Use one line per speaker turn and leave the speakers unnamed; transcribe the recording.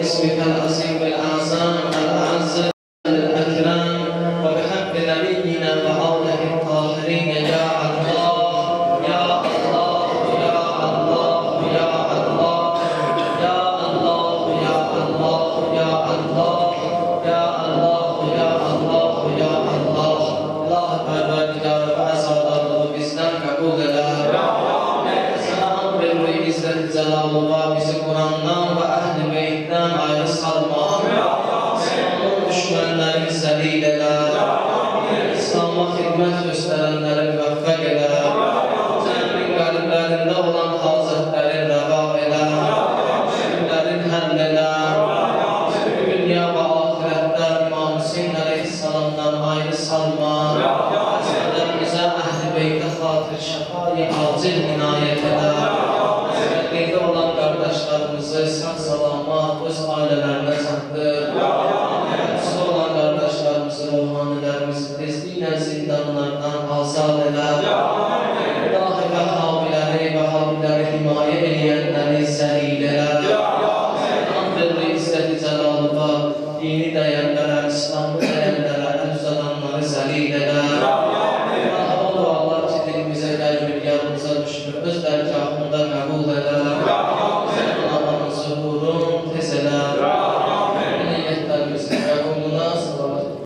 باسمك العظيم الأعظم الأعز الأكرم وبحق نبينا وأوله الطاهرين يا الله يا الله يا الله يا الله يا الله يا الله يا الله يا الله يا الله يا الله الله Perverdigar ve azalarını bizden kabul eder. Sana emri İzzet Celalullah bizi Kur'an'dan ve Ehl-i Beyt'ten ayrı salma. Onun düşmanları zelil eder. İslam'a hizmet gösterenleri müvaffak eder. Senin kalplerinde olan hazretlerin reva eder. Şükürlerin hell eder. Dünya ve ahirette İmam Hüseyin Aleyhisselam'dan ayrı salma. Bize Ehl-i Beyt'e hatır şefayı acil inayet eder. Beyt'te olan kardeşlerimizi sağ salamat öz ailelerine sakdır. Hepsi olan kardeşlerimizi, ruhanilerimizi tezliyle zindanlardan azad eder. İlahi ve hamileri ve habileri himaye edeyenleri zelil eder. Andırlı İzzet-i Celalullah dini değerlere, İslam'ı değerlere el uzatanları zelil eder. Allah o dualar ki dilimize gelmir, yanımıza düşmür, özler